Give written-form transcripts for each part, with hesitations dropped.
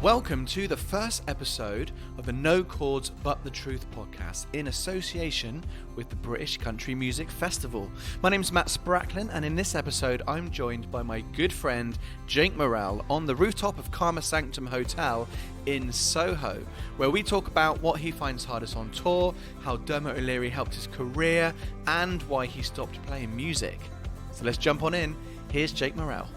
Welcome to the first episode of the No Chords But the Truth podcast in association with the British Country Music Festival. My name's Matt Spracklin, and in this episode I'm joined by my good friend Jake Morrell on the rooftop of Karma Sanctum Hotel in Soho, where we talk about what he finds hardest on tour, how Dermot helped his career, and why he stopped playing music. So let's jump on in. Here's Jake Morrell.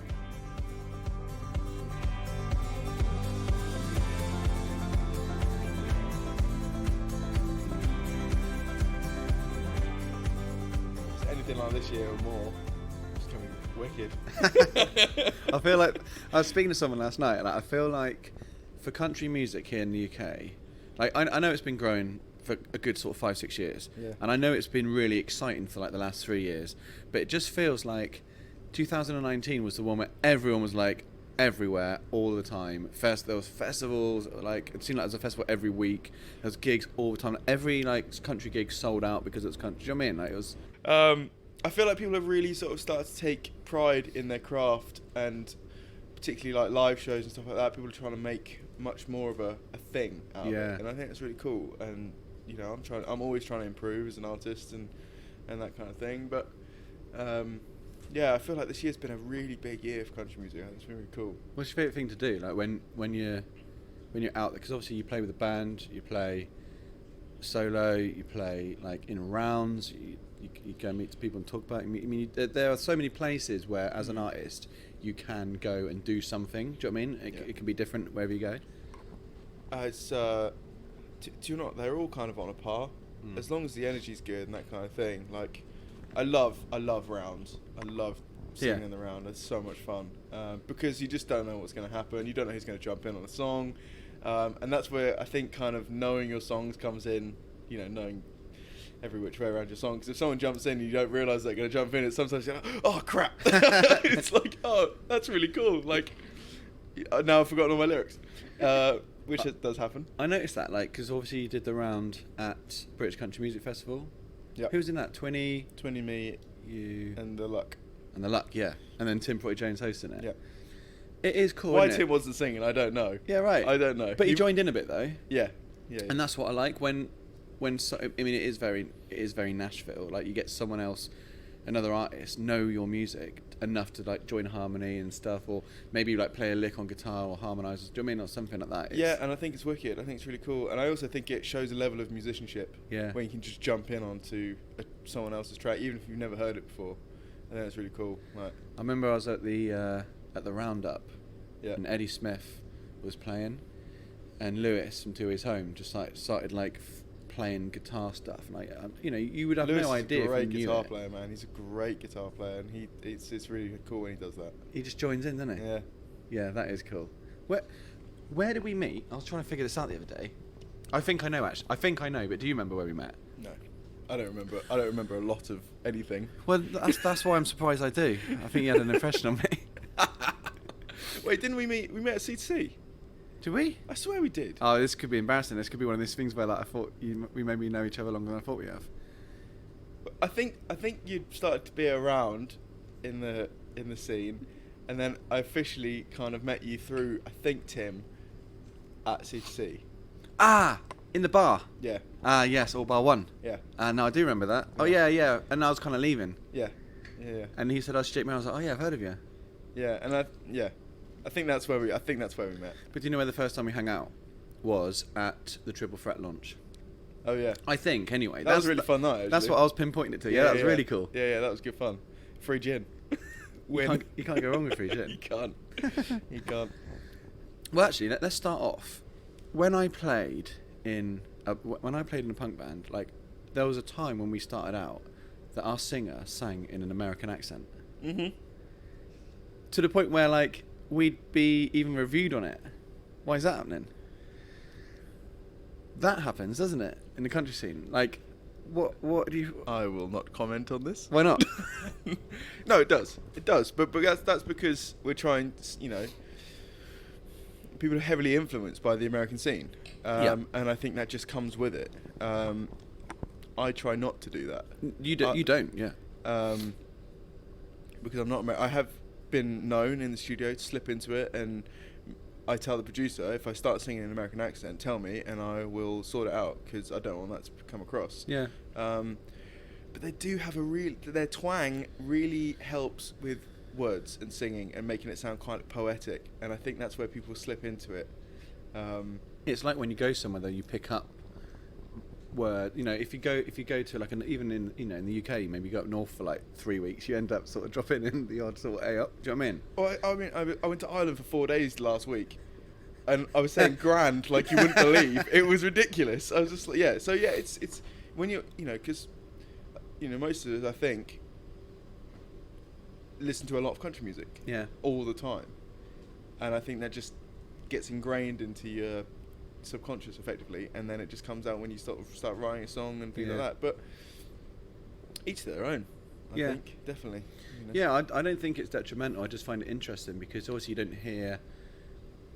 Like this year or more, it's going to be wicked. I feel like I was speaking to someone last night, and I feel like for country music here in the UK, like I know it's been growing for a good sort of 5-6 years, and I know it's been really exciting for like the last 3 years, but it just feels like 2019 was the one where everyone was like everywhere all the time. There was festivals, like it seemed like there was a festival every week. There was gigs all the time. Every like country gig sold out because it was country. Do you know what I mean? Like it was. I feel like people have really sort of started to take pride in their craft, and particularly like live shows and stuff like that. People are trying to make much more of a thing out of it, and I think it's really cool. And you know, I'm always trying to improve as an artist and that kind of thing. But yeah, I feel like this year's been a really big year for country music. I think it's been really cool. What's your favourite thing to do? Like when you're out there, because obviously you play with a band, you play solo, you play like in rounds. You go meet people and talk about it. There are so many places where, as an artist, you can go and do something. Do you know what I mean? It can be different wherever you go. Do you know what? They're all kind of on a par. As long as the energy's good and that kind of thing. Like, I love rounds. I love singing in the round. It's so much fun because you just don't know what's going to happen. You don't know who's going to jump in on a song, and that's where I think kind of knowing your songs comes in. You know, knowing every which way around your song, because if someone jumps in and you don't realise they're going to jump in, it's sometimes you're like, oh crap. It's like, oh, that's really cool, like now I've forgotten all my lyrics, which it does happen. I noticed that, like, because obviously you did the round at British Country Music Festival. Yeah. Who was in that? 20 me, you and the Luck, yeah, and then Tim Porty Jones hosting it. Yeah, it is cool. Why Tim wasn't singing, I don't know. Yeah, right, I don't know, but he joined in a bit though. Yeah. And that's what I like when I mean, it is very Nashville. Like, you get someone else, another artist, know your music enough to like join harmony and stuff, or maybe like play a lick on guitar or harmonise. Do you know what I mean, or something like that? Yeah, and I think it's wicked. I think it's really cool, and I also think it shows a level of musicianship. Yeah. When you can just jump in onto someone else's track, even if you've never heard it before. I think it's really cool. Like, I remember I was at the roundup, and Eddie Smith was playing, and Lewis from Two Ways Home just like started like playing guitar stuff, and like you know, you would have Lewis no idea. He's a great guitar player, man. He's a great guitar player, and it's really cool when he does that. He just joins in, doesn't he? Yeah. Yeah, that is cool. Where did we meet? I was trying to figure this out the other day. I think I know, actually. I think I know, but do you remember where we met? No, I don't remember. I don't remember a lot of anything. Well, that's why I'm surprised I do. I think you had an impression on me. Wait, didn't we meet? We met at C2C. Did we? I swear we did. Oh, this could be embarrassing. This could be one of these things where like I thought we maybe know each other longer than I thought we have. I think you started to be around in the scene, and then I officially kind of met you through, I think, Tim at C2C. Ah, in the bar. Yeah. Ah, yes, all bar one. Yeah. No, I do remember that. Yeah. Oh yeah. And I was kind of leaving. Yeah. And he said, "Oh, Jake Morrell." I was like, "Oh yeah, I've heard of you." Yeah, and I think that's where we met. But do you know where the first time we hung out was? At the Triple Threat launch. Oh yeah. I think anyway. That was a really fun night, actually. That's what I was pinpointing it to. Yeah, that was really cool. Yeah, that was good fun. Free gin. Win. You can't go wrong with free gin. You can't. You can't. Well, actually, let's start off. When I played in a punk band, like there was a time when we started out that our singer sang in an American accent. Mm-hmm. To the point where like we'd be even reviewed on it. Why is that happening? That happens, doesn't it, in the country scene? Like, what do you? I will not comment on this. Why not? No, it does. But that's because we're trying. You know, people are heavily influenced by the American scene, and I think that just comes with it. I try not to do that. You don't, yeah. Because I'm not. I have been known in the studio to slip into it and I tell the producer, if I start singing in an American accent, tell me, and I will sort it out, because I don't want that to come across. Yeah. But they do have their twang really helps with words and singing and making it sound quite poetic, and I think that's where people slip into it. It's like when you go somewhere though, you pick up word. You know, if you go to like even in in the UK, maybe you go up north for like 3 weeks, you end up sort of dropping in the odd sort of A up. Do you know what I mean? Well, I went to Ireland for 4 days last week, and I was saying grand like you wouldn't believe. It was ridiculous. I was just like, yeah. So yeah, it's when because most of us, I think, listen to a lot of country music. Yeah. All the time, and I think that just gets ingrained into your subconscious effectively, and then it just comes out when you start writing a song and things like that. But each to their own, I think, definitely. Yeah, I don't think it's detrimental. I just find it interesting because obviously you don't hear,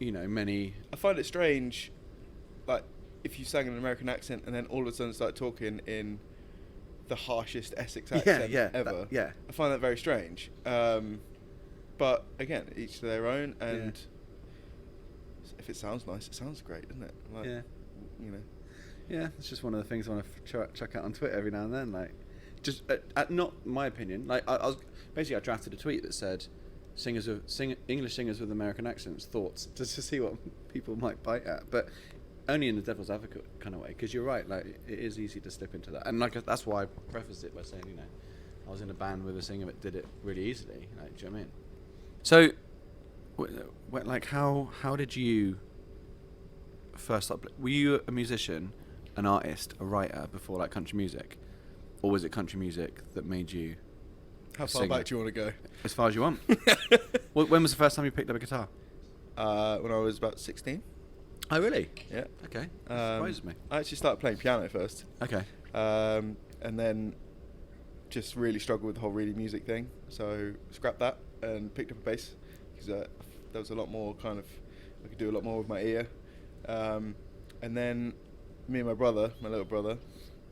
many. I find it strange, like if you sang in an American accent and then all of a sudden start talking in the harshest Essex accent ever. I find that very strange. But again, each to their own, and if it sounds nice, it sounds great, doesn't it? Like, Yeah, it's just one of the things I want to check out on Twitter every now and then. Like, just not my opinion. Like, I drafted a tweet that said, English singers with American accents, thoughts, just to see what people might bite at, but only in the devil's advocate kind of way. Because you're right, like it is easy to slip into that, and like that's why I prefaced it by saying, I was in a band with a singer that did it really easily. Like, do you know what I mean? So, like, how did you first start? Were you a musician, an artist, a writer before like country music, or was it country music that made you? How far back do you want to go? As far as you want. When was the first time you picked up a guitar? When I was about 16. Oh, really? Yeah. Okay. Surprises me. I actually started playing piano first. Okay. And then just really struggled with the whole reading music thing, so scrapped that and picked up a bass because there was a lot more I could do a lot more with my ear. And then me and my little brother,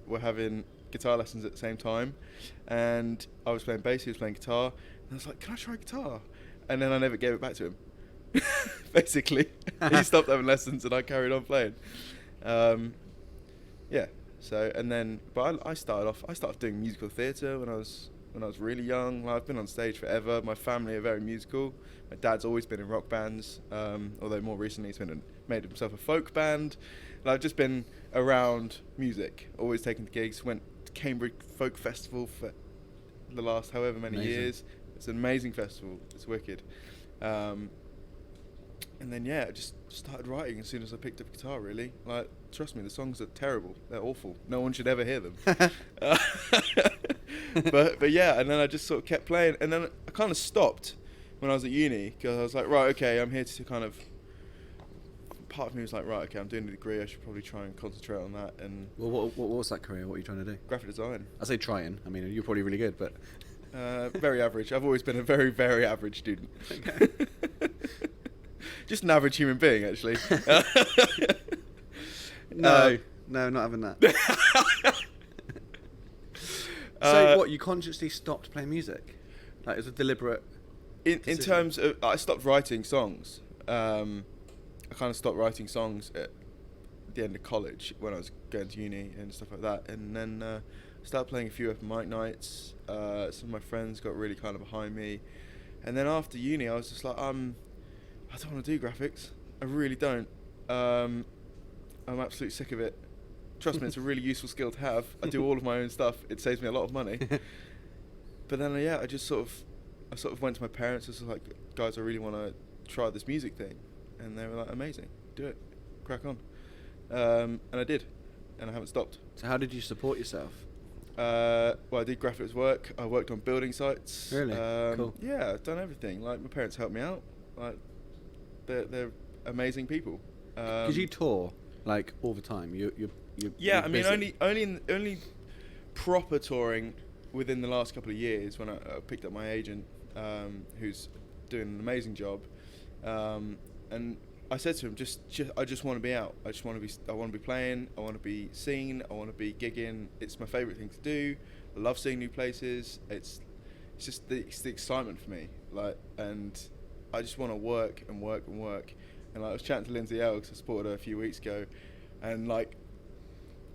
were having guitar lessons at the same time, and I was playing bass, he was playing guitar, and I was like, can I try guitar? And then I never gave it back to him. Basically, he stopped having lessons and I carried on playing. So and then, but I started doing musical theatre when I was really young. Like, I've been on stage forever. My family are very musical. My dad's always been in rock bands, although more recently he's made himself a folk band. And I've just been around music, always taking the gigs. Went to Cambridge Folk Festival for the last however many years. It's an amazing festival. It's wicked. And then I just started writing as soon as I picked up guitar. Really, like, trust me, the songs are terrible. They're awful. No one should ever hear them. But yeah, and then I just sort of kept playing, and then I kind of stopped when I was at uni because I was like, right, okay, I'm here to kind of. Part of me was like, right, okay, I'm doing a degree. I should probably try and concentrate on that. And well, what was that career? What are you trying to do? Graphic design. I say trying. I mean, you're probably really good, but very average. I've always been a very, very average student. Okay. Just an average human being, actually. No, not having that. So what, you consciously stopped playing music? Like, it was a deliberate in terms of, I stopped writing songs. I kind of stopped writing songs at the end of college when I was going to uni and stuff like that, and then started playing a few open mic nights. Some of my friends got really kind of behind me, and then after uni I was just like, I don't want to do graphics. I really don't. I'm absolutely sick of it. Trust me, it's a really useful skill to have. I do all of my own stuff. It saves me a lot of money. But then, I sort of went to my parents and was like, guys, I really want to try this music thing. And they were like, amazing, do it, crack on. And I did, and I haven't stopped. So how did you support yourself? Well, I did graphics work. I worked on building sites. Really? Cool. Yeah, I've done everything. Like, my parents helped me out. Like, they're amazing people. Because you tour like all the time. You're I mean, only proper touring within the last couple of years when I picked up my agent, who's doing an amazing job. And I said to him, I just want to be out. I want to be playing. I want to be seen. I want to be gigging. It's my favourite thing to do. I love seeing new places. It's the excitement for me. Like, and I just want to work and work and work. And like, I was chatting to Lindsay L because I supported her a few weeks ago, and like,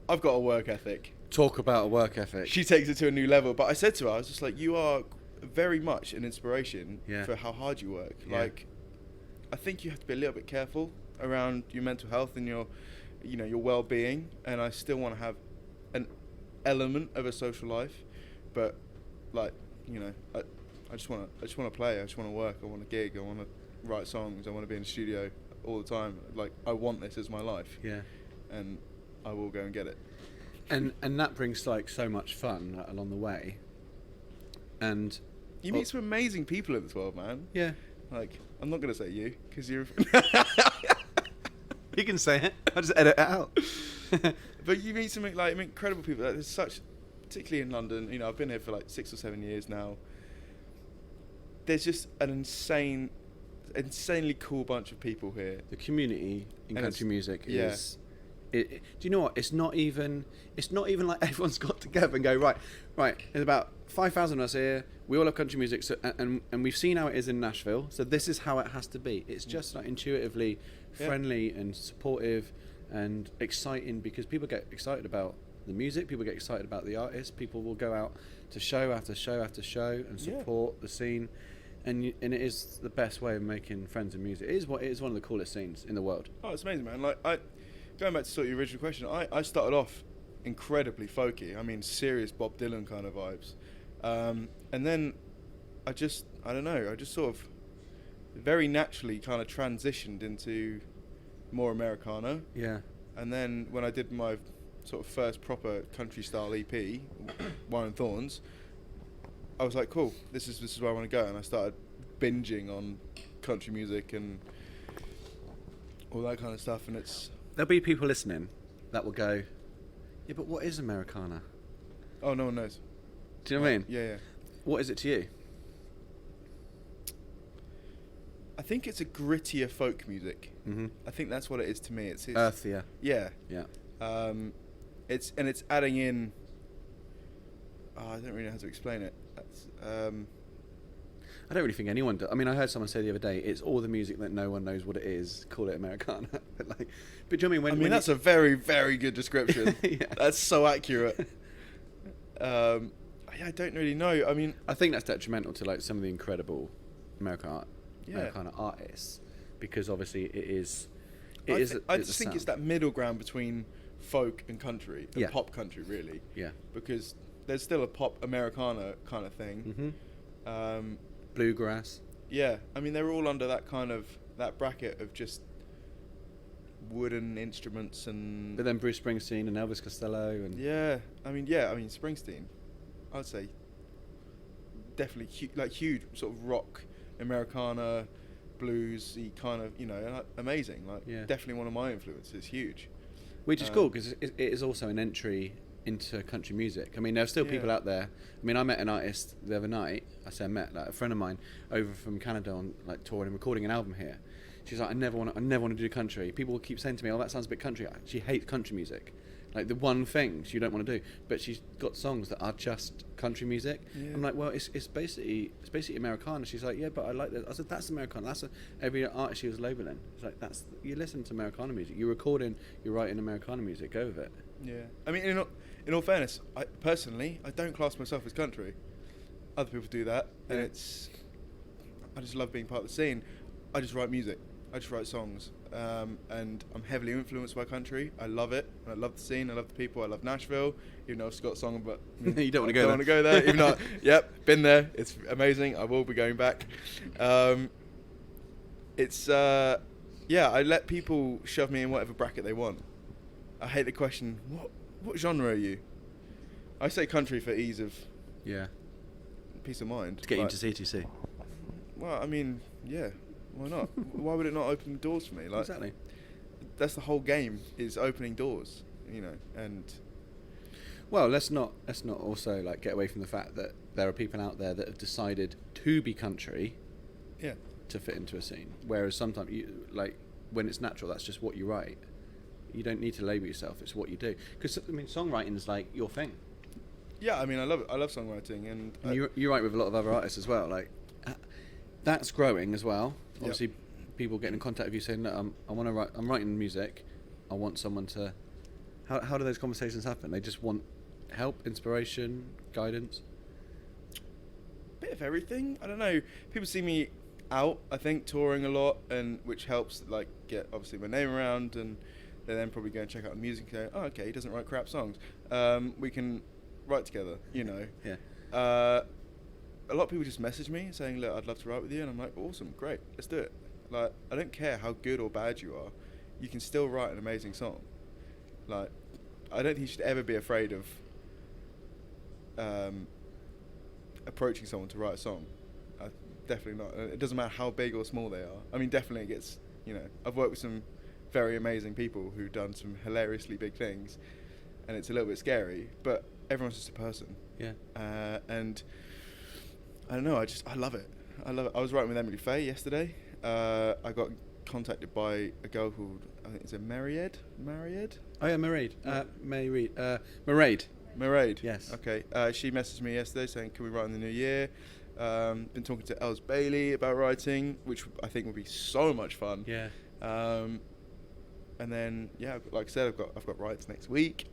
I've got a work ethic. Talk about a work ethic. She takes it to a new level. But I said to her, I was just like, you are very much an inspiration for how hard you work. Yeah. Like, I think you have to be a little bit careful around your mental health and your well-being. And I still want to have an element of a social life, but like, I just want to play. I just want to work. I want to gig. I want to write songs. I want to be in the studio all the time. Like, I want this as my life. Yeah. And I will go and get it. And that brings like so much fun like, along the way. And you meet some amazing people in this world, man. Yeah. Like, I'm not gonna say you because you're. You can say it. I'll just edit it out. But you meet some like incredible people. Like, there's such, particularly in London. I've been here for like 6 or 7 years now. There's just an insanely cool bunch of people here. The community in country music is. Do you know what? It's not even like everyone's got together and go right. There's about 5,000 of us here. We all love country music, so, and we've seen how it is in Nashville. So this is how it has to be. It's just like intuitively friendly and supportive and exciting, because people get excited about the music. People get excited about the artists. People will go out to show after show after show and support the scene. And it is the best way of making friends in music. It is one of the coolest scenes in the world. Oh, it's amazing, man. Like, going back to sort of your original question, I started off incredibly folky. I mean, serious Bob Dylan kind of vibes. And then I just sort of very naturally kind of transitioned into more Americana. Yeah. And then when I did my sort of first proper country style EP, Wine and Thorns, I was like, cool, this is where I want to go. And I started binging on country music and all that kind of stuff. And there'll be people listening that will go, yeah, but what is Americana? Oh, no one knows. Do you know what I mean? Yeah. What is it to you? I think it's a grittier folk music. Mm-hmm. I think that's what it is to me. It's earthier. Yeah. Yeah. It's adding in. I don't really know how to explain it. I don't really think anyone does. I mean, I heard someone say the other day, it's all the music that no one knows what it is. Call it Americana. but do you know what I mean? That's a very, very good description. Yeah. That's so accurate. I don't really know. I mean, I think that's detrimental to like some of the incredible Americana artists, because obviously I just think it's that middle ground between folk and country, and pop country, really. Yeah. Because there's still a pop Americana kind of thing. Mm-hmm. Bluegrass. Yeah, I mean, they're all under that bracket of just wooden instruments and. But then Bruce Springsteen and Elvis Costello and. Yeah, I mean Springsteen, I'd say. Definitely huge sort of rock, Americana, bluesy kind of, amazing. Definitely one of my influences. Huge. Which is cool, because it is also an entry into country music. I mean, there are still people out there. I mean, I met an artist the other night. I say I met, like a friend of mine over from Canada on like touring and recording an album here. She's like, I never want to do country. People keep saying to me, "Oh, that sounds a bit country." She hates country music, like the one thing she don't want to do. But she's got songs that are just country music. Yeah. I'm like, well, it's basically Americana. She's like, yeah, but I like that. I said, that's Americana. That's every artist she was labeling. It's like, you listen to Americana music. You're recording. You're writing Americana music. Go with it. Yeah. I mean, in all fairness, I don't class myself as country. Other people do that, and I just love being part of the scene. I just write music. I just write songs, and I'm heavily influenced by country. I love it. I love the scene. I love the people. I love Nashville. Even though I've got a song, but you don't want to go there. Don't want to go there. Even though, been there. It's amazing. I will be going back. I let people shove me in whatever bracket they want. I hate the question, what genre are you? I say country for ease of peace of mind. To get you into CTC. Well, I mean, yeah. Why not? Why would it not open doors for me? Like, exactly. That's the whole game, is opening doors, and. Well, let's not also like get away from the fact that there are people out there that have decided to be country. Yeah. To fit into a scene, whereas sometimes when it's natural, that's just what you write. You don't need to label yourself; it's what you do. Because songwriting is like your thing. Yeah, I mean, I love it. I love songwriting, and you write with a lot of other artists as well. Like that's growing as well. Obviously, people getting in contact with you saying, "No, I want to write. I'm writing music. I want someone to." How do those conversations happen? They just want help, inspiration, guidance. Bit of everything. I don't know. People see me out, I think, touring a lot, and which helps like get obviously my name around, and they then probably go and check out the music and go, oh, okay, he doesn't write crap songs. We can write together, you know. Yeah. A lot of people just message me saying, look, I'd love to write with you, and I'm like, awesome, great, let's do it. Like, I don't care how good or bad you are, you can still write an amazing song. Like, I don't think you should ever be afraid of approaching someone to write a song. Definitely not. It doesn't matter how big or small they are. I mean, definitely it gets, you know, I've worked with some very amazing people who've done some hilariously big things, and it's a little bit scary, but everyone's just a person. Yeah. And I don't know, I love it. I love it. I was writing with Emily Faye yesterday. I got contacted by a girl called, I think it's a Maried? Oh yeah, Mairead. Mairead. Mairead. Yes. Okay. She messaged me yesterday saying, can we write in the new year? Been talking to Els Bailey about writing, which I think would be so much fun. Yeah. And then like I said, I've got writes next week.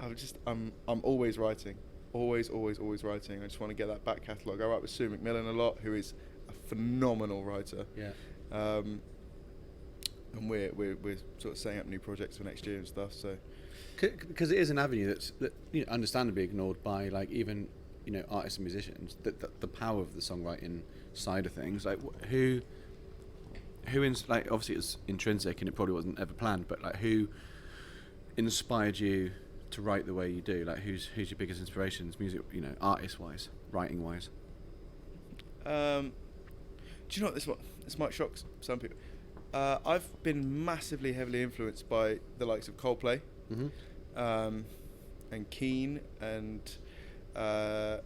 I'm always writing, always writing. I just want to get that back catalogue. I write with Sue McMillan a lot, who is a phenomenal writer. Yeah. And we're sort of setting up new projects for next year and stuff. So because it is an avenue that you know, understandably ignored by like even, you know, artists and musicians, the power of the songwriting side of things. Like who like obviously it's intrinsic and it probably wasn't ever planned, but like who inspired you to write the way you do? Like who's your biggest inspirations, music, you know, artist wise, writing wise? Do you know what, this might shock some people. I've been massively heavily influenced by the likes of Coldplay, and Keane, and I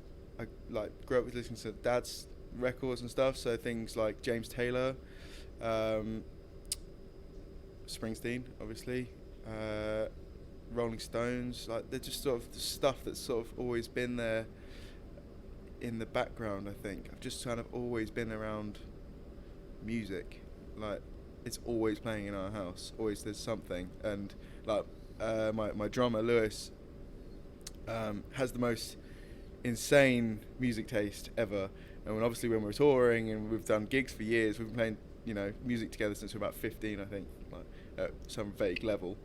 like grew up with listening to Dad's records and stuff. So things like James Taylor, Springsteen, obviously, Rolling Stones. Like they're just sort of the stuff that's sort of always been there in the background. I think I've just kind of always been around music. Like it's always playing in our house. Always there's something. And like my drummer Lewis has the most insane music taste ever. And when we're touring and we've done gigs for years, we've been playing, you know, music together since we're about 15, I think, like at some vague level.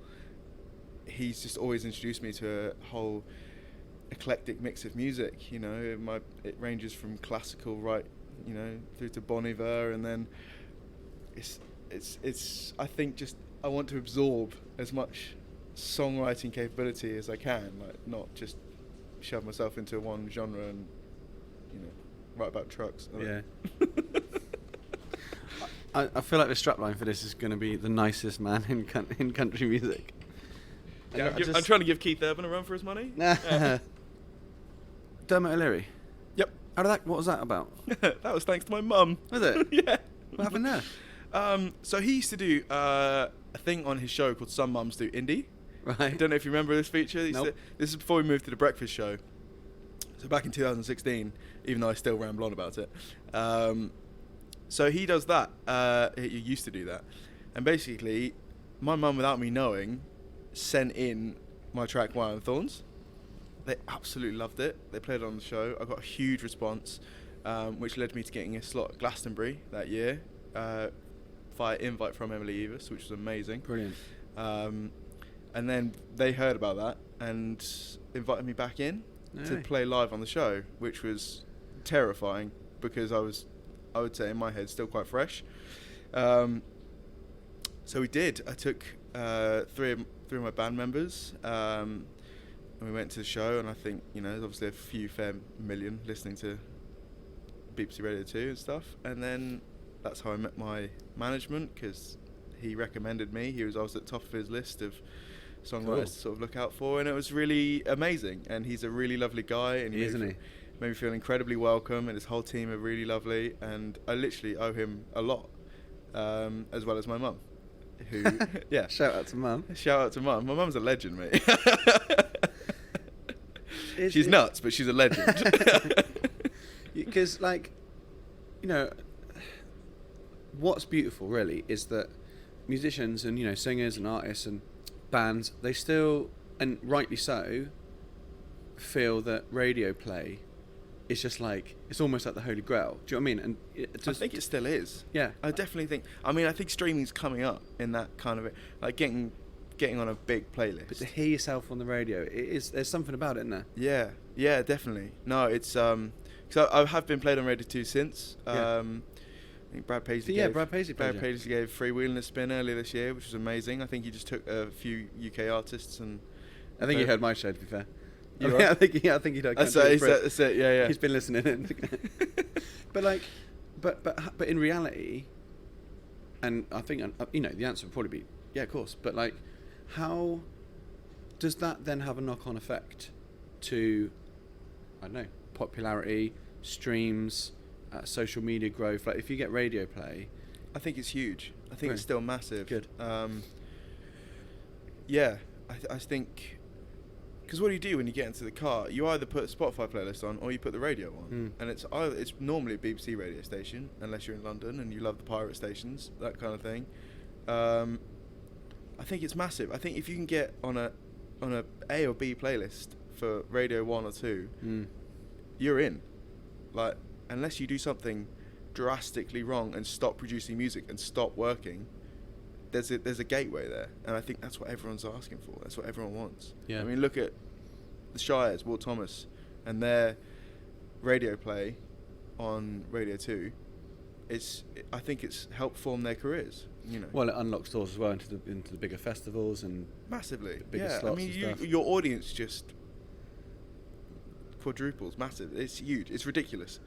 He's just always introduced me to a whole eclectic mix of music. You know, it ranges from classical right, you know, through to Bon Iver, and then it's I think just I want to absorb as much songwriting capability as I can, like not just shove myself into one genre and, you know, write about trucks. Yeah. I feel like the strapline for this is going to be the nicest man in country music. Yeah, I'm trying to give Keith Urban a run for his money. Dermot O'Leary. Yep. What was that about? That was thanks to my mum. Was it? Yeah. What happened there? So he used to do a thing on his show called Some Mums Do Indie. Right. I don't know if you remember this feature. Nope. This is before we moved to the breakfast show. So back in 2016, even though I still ramble on about it. So he does that. He used to do that. And basically, my mum, without me knowing, sent in my track Wire and Thorns. They absolutely loved it. They played it on the show. I got a huge response, which led me to getting a slot at Glastonbury that year, via invite from Emily Evis, which was amazing. Brilliant. And then they heard about that and invited me back in to play live on the show, which was terrifying because I would say in my head, still quite fresh. So we did. I took three of my band members, and we went to the show, and I think, you know, there's obviously a few fair million listening to BBC Radio 2 and stuff. And then that's how I met my management, because he recommended me. I was at the top of his list of songwriters to sort of look out for, and it was really amazing. And he's a really lovely guy, and isn't he? Made me feel incredibly welcome, and his whole team are really lovely, and I literally owe him a lot, as well as my mum, who yeah. Shout out to mum. Shout out to mum. My mum's a legend, mate. She's nuts, but she's a legend. Because, like, you know, what's beautiful really is that musicians and singers and artists and bands, they still, and rightly so, feel that radio play is just like, it's almost like the holy grail. Do you know what I mean? And I think it still is. Yeah, I definitely think. I mean, I think streaming's coming up in that kind of like getting on a big playlist. but to hear yourself on the radio, there's something about it, isn't there? Yeah, definitely. No, it's because I have been played on Radio 2 since. I think Brad Paisley. Brad Paisley gave Freewheeling a spin earlier this year, which was amazing. I think he just took a few UK artists and. I think he heard my show, to be fair. I think he did. That's it. Yeah. He's been listening. But but in reality, and I think the answer would probably be yeah, of course. But like, how does that then have a knock-on effect to, I don't know, popularity, streams, social media growth? Like, if you get radio play, I think it's huge. I think it's still massive. Good. Yeah, I think. Because what do you do when you get into the car? You either put a Spotify playlist on or you put the radio on. And it's normally a BBC radio station, unless you're in London and you love the pirate stations, that kind of thing. I think it's massive. I think if you can get on a A or B playlist for Radio 1 or 2, you're in. Like, unless you do something drastically wrong and stop producing music and stop working, there's a gateway there, and I think that's what everyone's asking for. That's what everyone wants. Yeah. I mean, look at the Shires, Walt Thomas, and their radio play on Radio 2. I think it's helped form their careers. Well, it unlocks doors as well into the bigger festivals and massively. Bigger slots. I mean, your audience just quadruples. Massive. It's huge. It's ridiculous,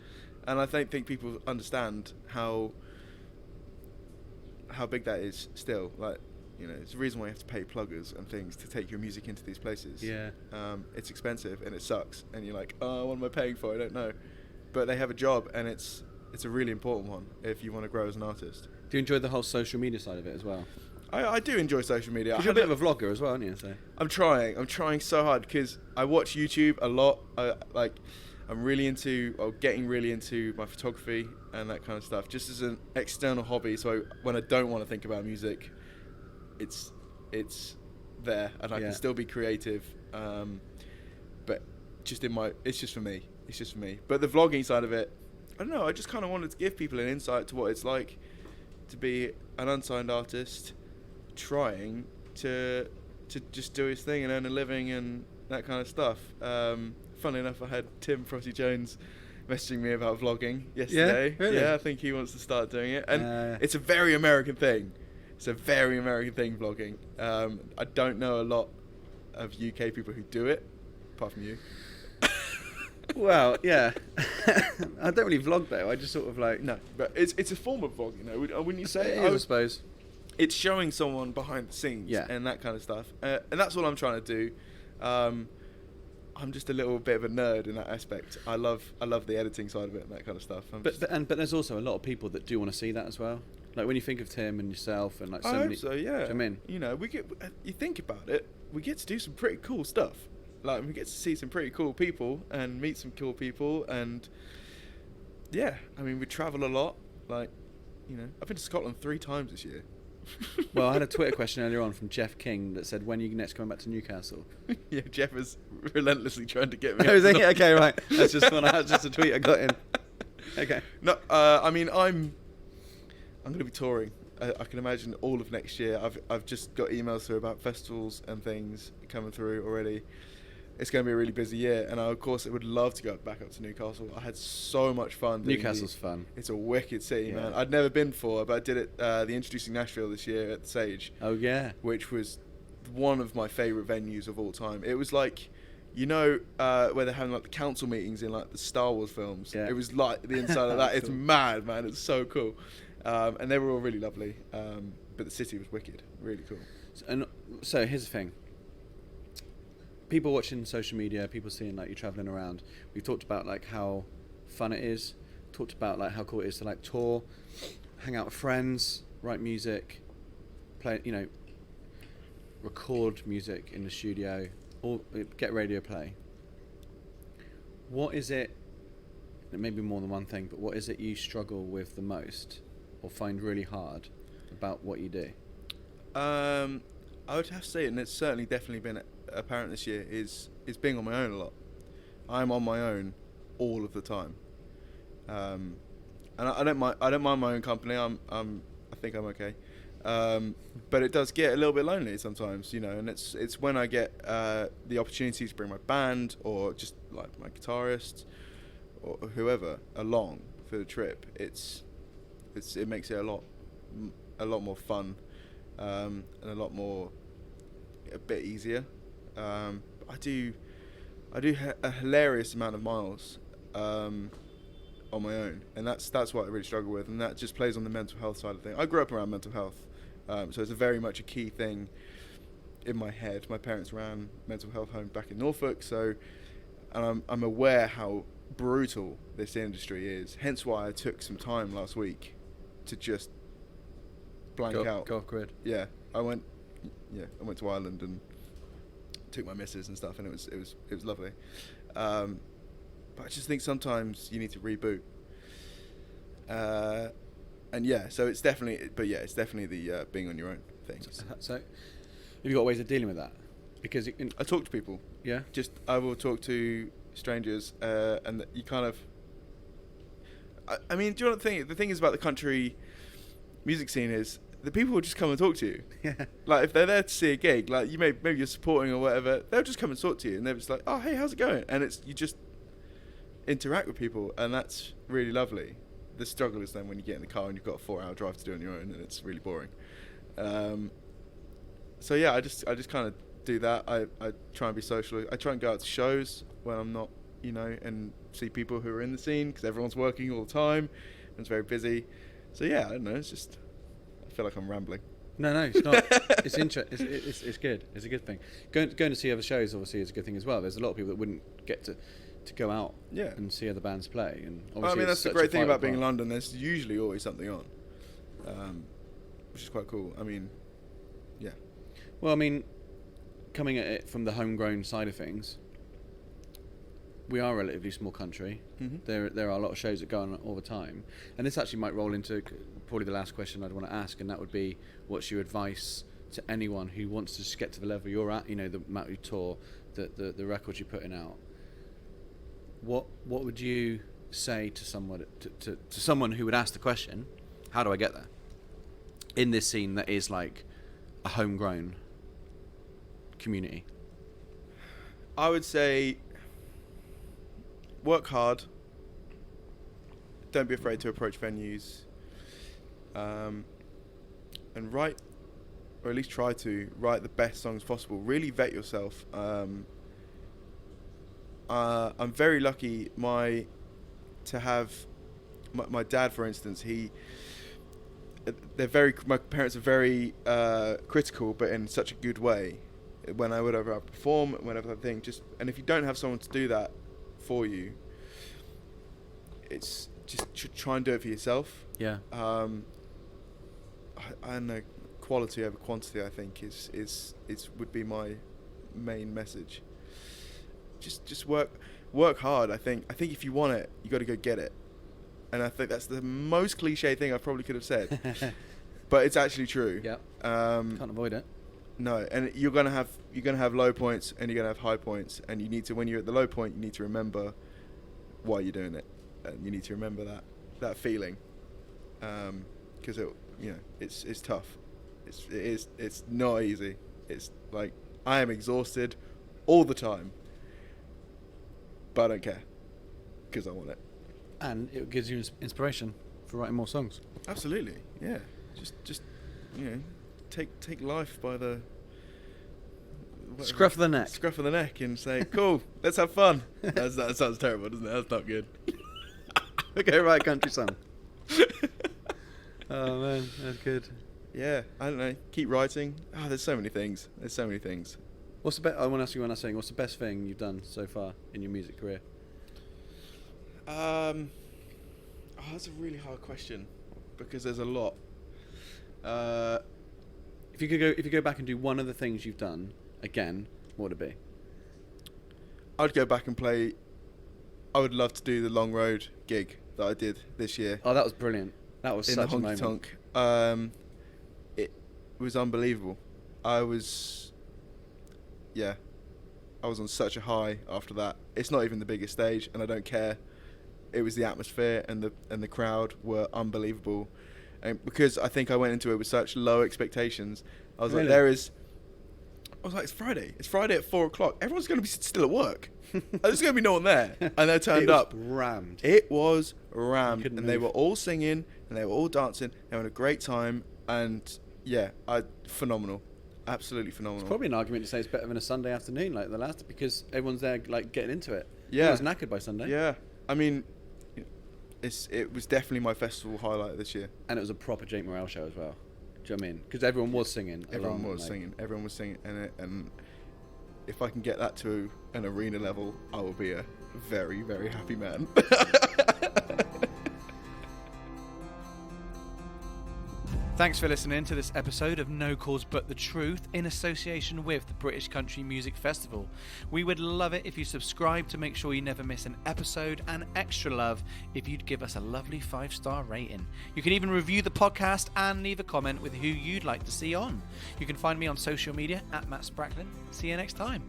and I don't think people understand how big that is still. Like, it's the reason why you have to pay pluggers and things to take your music into these places. Yeah. It's expensive and it sucks, and you're like, oh, what am I paying for? I don't know. But they have a job, and it's a really important one if you want to grow as an artist. Do you enjoy the whole social media side of it as well? I do enjoy social media. You're a bit of a vlogger as well, aren't you? So. I'm trying so hard because I watch YouTube a lot. I'm getting really into my photography and that kind of stuff, just as an external hobby. So when I don't want to think about music, it's there, and I can still be creative. But it's just for me. It's just for me. But the vlogging side of it, I don't know. I just kind of wanted to give people an insight to what it's like to be an unsigned artist, trying to just do his thing and earn a living and that kind of stuff. Funnily enough, I had Tim Frosty Jones messaging me about vlogging yesterday. Yeah, really? Yeah, I think he wants to start doing it. And it's a very American thing. It's a very American thing, vlogging. I don't know a lot of UK people who do it, apart from you. Well, yeah. I don't really vlog though. I just sort of like... No, but it's a form of vlogging, wouldn't you say? I suppose. It's showing someone behind the scenes and that kind of stuff. And that's what I'm trying to do. I'm just a little bit of a nerd in that aspect. I love the editing side of it and that kind of stuff. But there's also a lot of people that do want to see that as well. Like when you think of Tim and yourself and like so I many... hope so, yeah. Do you know what I mean? You think about it, we get to do some pretty cool stuff. Like, we get to see some pretty cool people and meet some cool people, and yeah, I mean, we travel a lot. Like, I've been to Scotland 3 times this year. Well, I had a Twitter question earlier on from Jeff King that said, when are you next coming back to Newcastle? Yeah, Jeff was relentlessly trying to get me. Oh, is he? Okay, right. That's just a tweet I got in. Okay. No, I mean, I'm going to be touring. I can imagine all of next year. I've just got emails through about festivals and things coming through already. It's going to be a really busy year, and I, of course, would love to go back up to Newcastle. I had so much fun. Newcastle's fun. It's a wicked city, man. I'd never been before, but I did it the Introducing Nashville this year at the Sage. Oh, yeah. Which was one of my favourite venues of all time. It was like, where they're having like the council meetings in like the Star Wars films. Yeah. It was like the inside of that. It's mad, man. It's so cool. And they were all really lovely. But the city was wicked. Really cool. So here's the thing. People watching social media, people seeing like you traveling around. We've talked about like how fun it is. Talked about like how cool it is to like tour, hang out with friends, write music, play, record music in the studio, or get radio play. What is it? It may be more than one thing, but what is it you struggle with the most, or find really hard about what you do? I would have to say, and it's certainly definitely been apparent this year, is being on my own a lot. I'm on my own all of the time, and I don't mind my own company. I think I'm okay, but it does get a little bit lonely sometimes, you know. And it's when I get the opportunity to bring my band or just like my guitarist or whoever along for the trip. It makes it a lot more fun, and a bit easier. I do a hilarious amount of miles on my own, and that's what I really struggle with, and that just plays on the mental health side of things. I grew up around mental health, so it's very much a key thing in my head. My parents ran mental health home back in Norfolk, so and I'm aware how brutal this industry is. Hence why I took some time last week to just blank out. Go off grid. Yeah, I went to Ireland and took my missus and stuff, and it was lovely. But I just think sometimes you need to reboot. And yeah, so it's definitely the being on your own thing. So have you got ways of dealing with that? Because I talk to people. Yeah. Just I will talk to strangers, and you kind of. I mean, do you know what the thing is about the country music scene is the people will just come and talk to you. Yeah. Like if they're there to see a gig, like maybe you're supporting or whatever, they'll just come and talk to you, and they're just like, oh hey, how's it going? And you just interact with people, and that's really lovely. The struggle is then when you get in the car and you've got a 4-hour drive to do on your own, and it's really boring. So yeah, I just kind of do that. I try and be social. I try and go out to shows when I'm not, and see people who are in the scene, because everyone's working all the time and it's very busy. So yeah, I don't know. It's just I feel like I'm rambling. No, it's not. It's it's good. It's a good thing. Going to see other shows obviously is a good thing as well. There's a lot of people that wouldn't get to go out and see other bands play. And obviously I mean, that's the great thing about being in London. There's usually always something on, which is quite cool. I mean, yeah. Well, I mean, coming at it from the homegrown side of things, we are a relatively small country. Mm-hmm. There are a lot of shows that go on all the time, and this actually might roll into probably the last question I'd want to ask, and that would be, what's your advice to anyone who wants to just get to the level you're at? The amount you tour, the records you're putting out. What would you say to someone to someone who would ask the question, how do I get there? In this scene that is like a homegrown community. I would say work hard. Don't be afraid to approach venues. And write, or at least try to write the best songs possible. Really vet yourself. I'm very lucky to have my dad, for instance. My parents are very critical, but in such a good way. Whenever I perform, whenever I think, and if you don't have someone to do that for you, it's just try and do it for yourself. Yeah. I don't know, quality over quantity, I think is would be my main message. Just work hard. I think if you want it, you got to go get it. And I think that's the most cliche thing I probably could have said, but it's actually true. Yeah. Can't avoid it. No, and you're gonna have low points and you're gonna have high points, and you need to, when you're at the low point, you need to remember why you're doing it, and you need to remember that feeling, because it's tough. It's not easy. It's like I am exhausted all the time, but I don't care because I want it. And it gives you inspiration for writing more songs. Absolutely, yeah. Just take life by the scruff of the neck. Scruff of the neck, and say, "Cool, let's have fun." That sounds terrible, doesn't it? That's not good. Okay, right, country song. Oh man, that's good. Yeah, I don't know. Keep writing. There's so many things. What's the best? I want to ask you one last thing. What's the best thing you've done so far in your music career? That's a really hard question because there's a lot. If you go back and do one of the things you've done again, what would it be? I'd go back and play. I would love to do the Long Road gig that I did this year. Oh, that was brilliant. That was in such the a moment. honky tonk. was unbelievable. I was on such a high after that. It's not even the biggest stage, and I don't care. It was the atmosphere and the crowd were unbelievable. And because I think I went into it with such low expectations, I was Really? it's Friday. It's Friday at 4:00. Everyone's going to be still at work. There's going to be no one there. And they turned up. Rammed. It was rammed. And they move. were all singing and they were all dancing. They were having a great time. And phenomenal. Absolutely phenomenal. It's probably an argument to say it's better than a Sunday afternoon like the last, because everyone's there like getting into it. Yeah. I was knackered by Sunday. Yeah. I mean, it was definitely my festival highlight this year. And it was a proper Jake Morrell show as well. Do you know what I mean? Because everyone was singing. Everyone was singing. And if I can get that to an arena level, I will be a very, very happy man. Thanks for listening to this episode of No Cause But The Truth in association with the British Country Music Festival. We would love it if you subscribe to make sure you never miss an episode, and extra love if you'd give us a lovely 5-star rating. You can even review the podcast and leave a comment with who you'd like to see on. You can find me on social media at Matt Spracklin. See you next time.